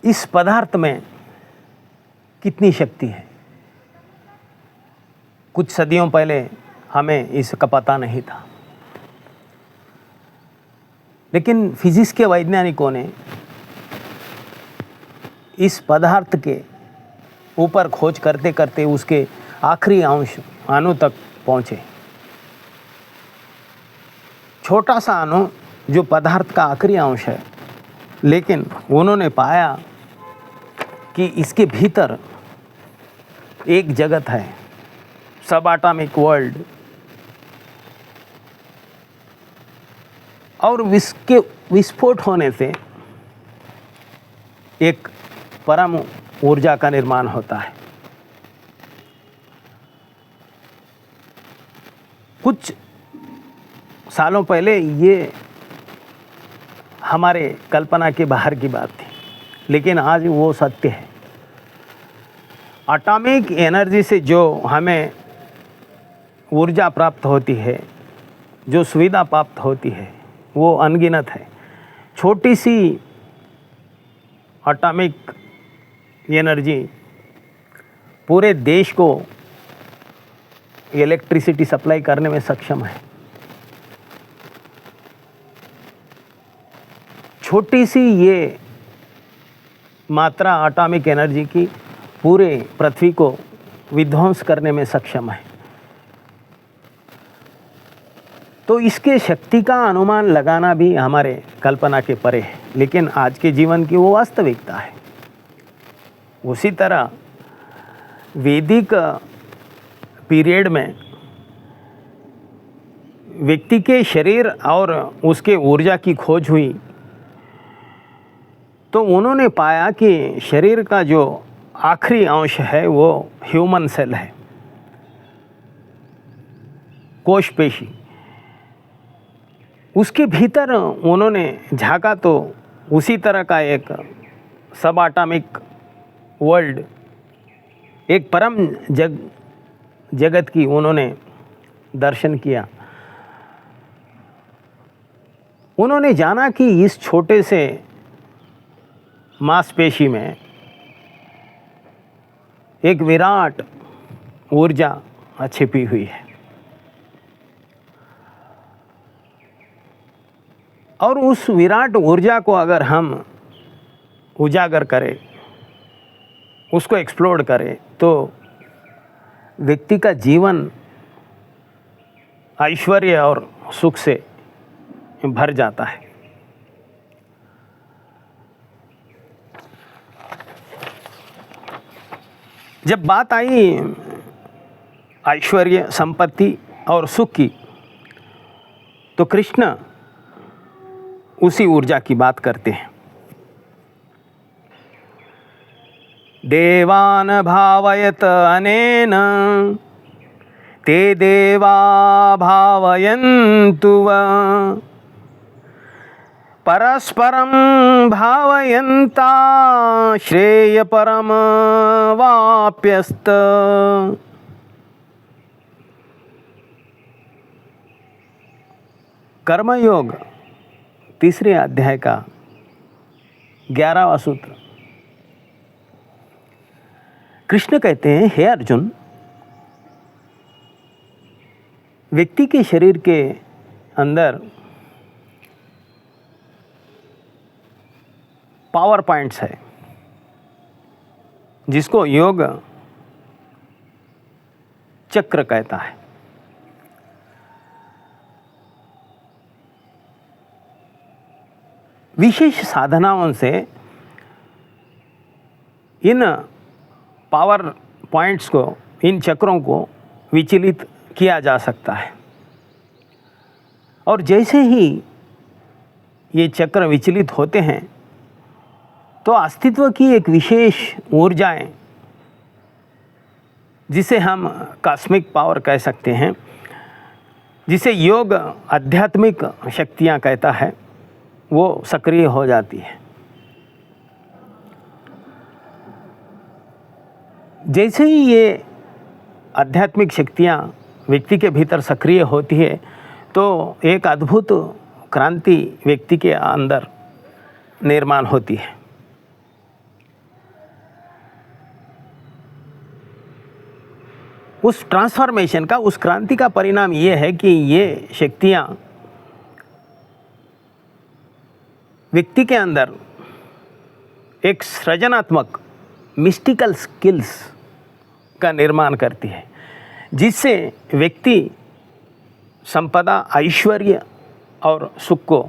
इस पदार्थ में कितनी शक्ति है। कुछ सदियों पहले हमें इसका पता नहीं था, लेकिन फिजिक्स के वैज्ञानिकों ने इस पदार्थ के ऊपर खोज करते करते उसके आखिरी अंश अणु तक पहुँचे। छोटा सा अणु जो पदार्थ का आखिरी अंश है, लेकिन उन्होंने पाया कि इसके भीतर एक जगत है, सब एटॉमिक वर्ल्ड, और इसके विस्फोट होने से एक परम ऊर्जा का निर्माण होता है। कुछ सालों पहले ये हमारे कल्पना के बाहर की बात थी, लेकिन आज वो सत्य है। एटॉमिक एनर्जी से जो हमें ऊर्जा प्राप्त होती है, जो सुविधा प्राप्त होती है, वो अनगिनत है। छोटी सी एटॉमिक एनर्जी पूरे देश को इलेक्ट्रिसिटी सप्लाई करने में सक्षम है। छोटी सी ये मात्रा एटॉमिक एनर्जी की पूरे पृथ्वी को विध्वंस करने में सक्षम है। तो इसके शक्ति का अनुमान लगाना भी हमारे कल्पना के परे है, लेकिन आज के जीवन की वो वास्तविकता है। उसी तरह वैदिक पीरियड में व्यक्ति के शरीर और उसके ऊर्जा की खोज हुई, तो उन्होंने पाया कि शरीर का जो आखिरी अंश है वो ह्यूमन सेल है, कोश पेशी। उसके भीतर उन्होंने झांका तो उसी तरह का एक सब एटॉमिक वर्ल्ड, एक परम जगत की उन्होंने दर्शन किया। उन्होंने जाना कि इस छोटे से मांसपेशी में एक विराट ऊर्जा छिपी हुई है, और उस विराट ऊर्जा को अगर हम उजागर करें, उसको एक्सप्लोर करें, तो व्यक्ति का जीवन ऐश्वर्य और सुख से भर जाता है। जब बात आई ऐश्वर्य, संपत्ति और सुख की, तो कृष्ण उसी ऊर्जा की बात करते हैं। देवान भावयत अनेन ते देवा भावयन्तु वा परस्परं भावयन्ता श्रेय परम वाप्यस्त। कर्मयोग तीसरे अध्याय का 11वां सूत्र। कृष्ण कहते हैं, हे अर्जुन, व्यक्ति के शरीर के अंदर पावर पॉइंट्स है, जिसको योग चक्र कहता है। विशेष साधनाओं से इन पावर पॉइंट्स को, इन चक्रों को विचलित किया जा सकता है, और जैसे ही ये चक्र विचलित होते हैं तो अस्तित्व की एक विशेष ऊर्जाएं, जिसे हम कॉस्मिक पावर कह सकते हैं, जिसे योग आध्यात्मिक शक्तियां कहता है, वो सक्रिय हो जाती है। जैसे ही ये आध्यात्मिक शक्तियां व्यक्ति के भीतर सक्रिय होती है, तो एक अद्भुत क्रांति व्यक्ति के अंदर निर्माण होती है। उस ट्रांसफॉर्मेशन का, उस क्रांति का परिणाम ये है कि ये शक्तियाँ व्यक्ति के अंदर एक सृजनात्मक मिस्टिकल स्किल्स का निर्माण करती है, जिससे व्यक्ति संपदा, ऐश्वर्य और सुख को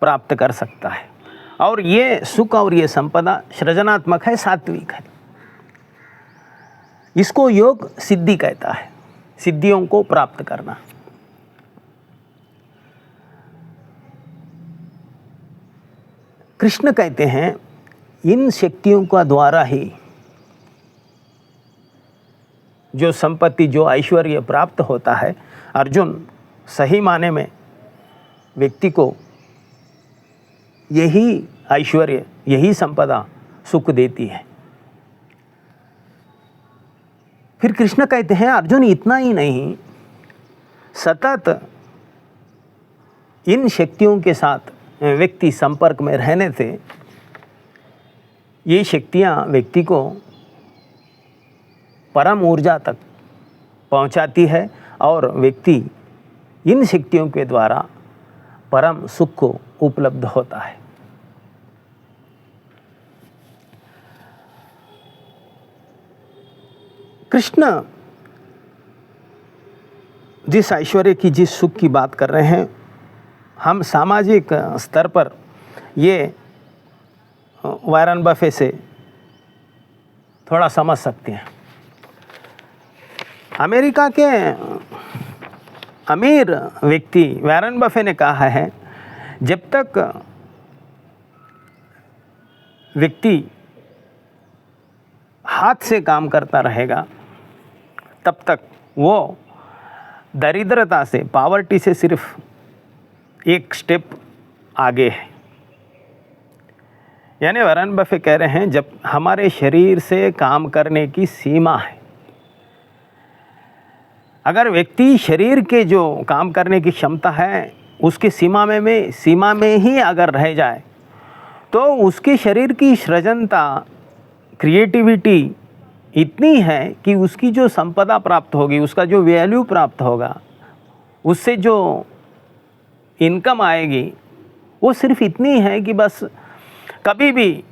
प्राप्त कर सकता है। और ये सुख और ये संपदा सृजनात्मक है, सात्विक है। इसको योग सिद्धि कहता है, सिद्धियों को प्राप्त करना। कृष्ण कहते हैं इन शक्तियों का द्वारा ही जो संपत्ति, जो ऐश्वर्य प्राप्त होता है, अर्जुन, सही माने में व्यक्ति को यही ऐश्वर्य, यही संपदा सुख देती है। फिर कृष्ण कहते हैं अर्जुन, इतना ही नहीं, सतत इन शक्तियों के साथ व्यक्ति संपर्क में रहने से ये शक्तियाँ व्यक्ति को परम ऊर्जा तक पहुँचाती है और व्यक्ति इन शक्तियों के द्वारा परम सुख को उपलब्ध होता है। कृष्ण जिस ऐश्वर्य की, जिस सुख की बात कर रहे हैं, हम सामाजिक स्तर पर ये वॉरेन बफे से थोड़ा समझ सकते हैं। अमेरिका के अमीर व्यक्ति वॉरेन बफे ने कहा है, जब तक व्यक्ति हाथ से काम करता रहेगा तब तक वो दरिद्रता से, पॉवर्टी से सिर्फ एक स्टेप आगे है। यानी वॉरेन बफे कह रहे हैं, जब हमारे शरीर से काम करने की सीमा है, अगर व्यक्ति शरीर के जो काम करने की क्षमता है उसकी सीमा में ही अगर रह जाए तो उसके शरीर की सृजनता, क्रिएटिविटी इतनी है कि उसकी जो संपदा प्राप्त होगी, उसका जो वैल्यू प्राप्त होगा, उससे जो इनकम आएगी, वो सिर्फ इतनी है कि बस कभी भी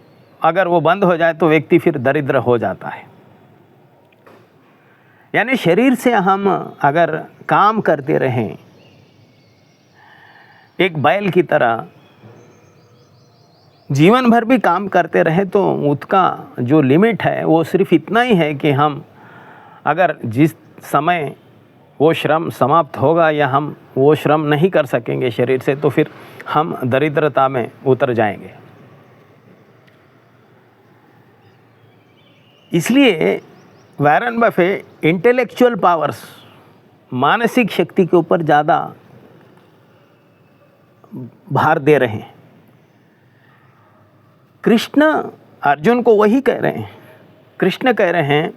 अगर वो बंद हो जाए तो व्यक्ति फिर दरिद्र हो जाता है। यानी शरीर से हम अगर काम करते रहें एक बैल की तरह, जीवन भर भी काम करते रहे, तो उसका जो लिमिट है वो सिर्फ इतना ही है कि हम अगर जिस समय वो श्रम समाप्त होगा या हम वो श्रम नहीं कर सकेंगे शरीर से, तो फिर हम दरिद्रता में उतर जाएंगे। इसलिए वॉरेन बफे इंटेलेक्चुअल पावर्स, मानसिक शक्ति के ऊपर ज़्यादा भार दे रहे हैं। कृष्ण अर्जुन को वही कह रहे हैं। कृष्ण कह रहे हैं,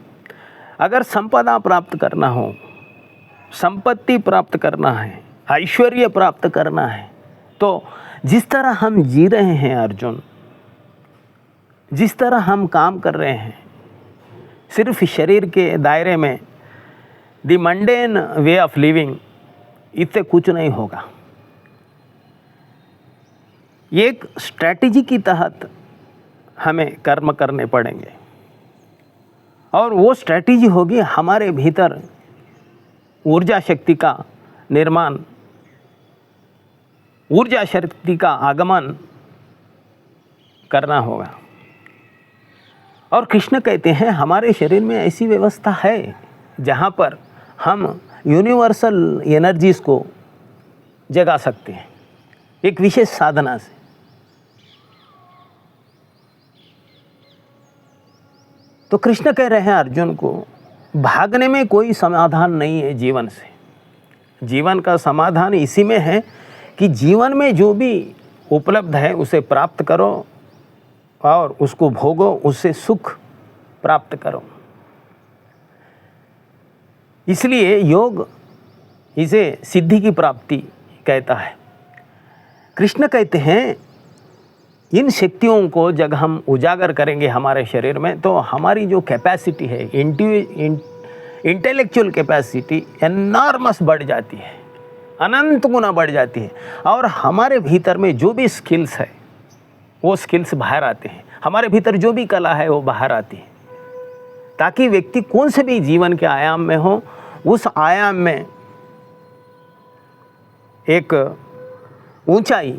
अगर संपदा प्राप्त करना हो, संपत्ति प्राप्त करना है, ऐश्वर्य प्राप्त करना है, तो जिस तरह हम जी रहे हैं अर्जुन, जिस तरह हम काम कर रहे हैं, सिर्फ शरीर के दायरे में, the mundane way of living, इससे कुछ नहीं होगा। ये एक स्ट्रैटेजी के तहत हमें कर्म करने पड़ेंगे और वो स्ट्रैटेजी होगी हमारे भीतर ऊर्जा शक्ति का निर्माण, ऊर्जा शक्ति का आगमन करना होगा। और कृष्ण कहते हैं हमारे शरीर में ऐसी व्यवस्था है जहाँ पर हम यूनिवर्सल एनर्जीज को जगा सकते हैं एक विशेष साधना से। तो कृष्ण कह रहे हैं अर्जुन को, भागने में कोई समाधान नहीं है जीवन से। जीवन का समाधान इसी में है कि जीवन में जो भी उपलब्ध है उसे प्राप्त करो और उसको भोगो, उससे सुख प्राप्त करो। इसलिए योग इसे सिद्धि की प्राप्ति कहता है। कृष्ण कहते हैं इन शक्तियों को जब हम उजागर करेंगे हमारे शरीर में, तो हमारी जो कैपेसिटी है, इंटेलेक्चुअल कैपेसिटी एनॉर्मस बढ़ जाती है, अनंत गुना बढ़ जाती है। और हमारे भीतर में जो भी स्किल्स है वो स्किल्स बाहर आते हैं, हमारे भीतर जो भी कला है वो बाहर आती है, ताकि व्यक्ति कौन से भी जीवन के आयाम में हो, उस आयाम में एक ऊंचाई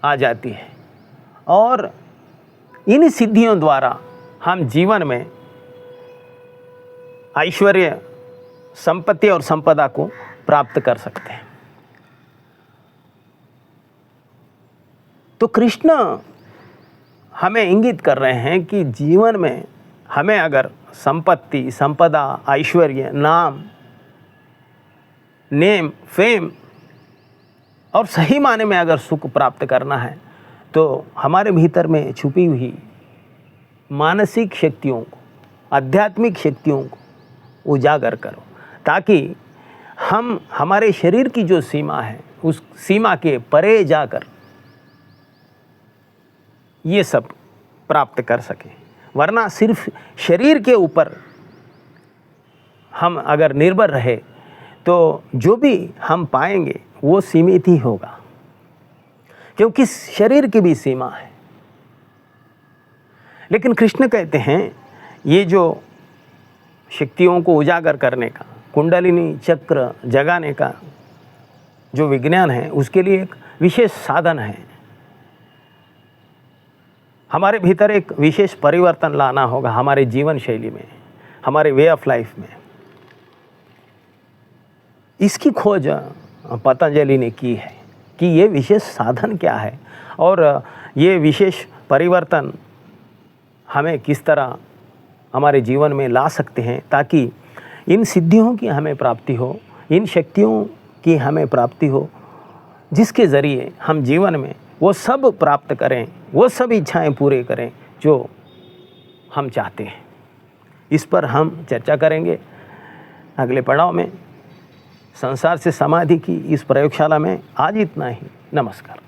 आ जाती है। और इन सिद्धियों द्वारा हम जीवन में ऐश्वर्य, संपत्ति और संपदा को प्राप्त कर सकते हैं। तो कृष्ण हमें इंगित कर रहे हैं कि जीवन में हमें अगर संपत्ति, संपदा, ऐश्वर्य, नाम, नेम, फेम और सही माने में अगर सुख प्राप्त करना है तो हमारे भीतर में छुपी हुई मानसिक शक्तियों को, आध्यात्मिक शक्तियों को उजागर करो, ताकि हम हमारे शरीर की जो सीमा है उस सीमा के परे जाकर ये सब प्राप्त कर सकें। वरना सिर्फ शरीर के ऊपर हम अगर निर्भर रहे तो जो भी हम पाएंगे वो सीमित ही होगा, क्योंकि शरीर की भी सीमा है। लेकिन कृष्ण कहते हैं ये जो शक्तियों को उजागर करने का, कुंडलिनी चक्र जगाने का जो विज्ञान है, उसके लिए एक विशेष साधन है। हमारे भीतर एक विशेष परिवर्तन लाना होगा हमारे जीवन शैली में, हमारे वे ऑफ लाइफ में। इसकी खोज पतंजलि ने की है कि ये विशेष साधन क्या है और ये विशेष परिवर्तन हमें किस तरह हमारे जीवन में ला सकते हैं, ताकि इन सिद्धियों की हमें प्राप्ति हो, इन शक्तियों की हमें प्राप्ति हो, जिसके ज़रिए हम जीवन में वो सब प्राप्त करें, वो सब इच्छाएं पूरे करें जो हम चाहते हैं। इस पर हम चर्चा करेंगे अगले पड़ाव में। संसार से समाधि की इस प्रयोगशाला में आज इतना ही। नमस्कार।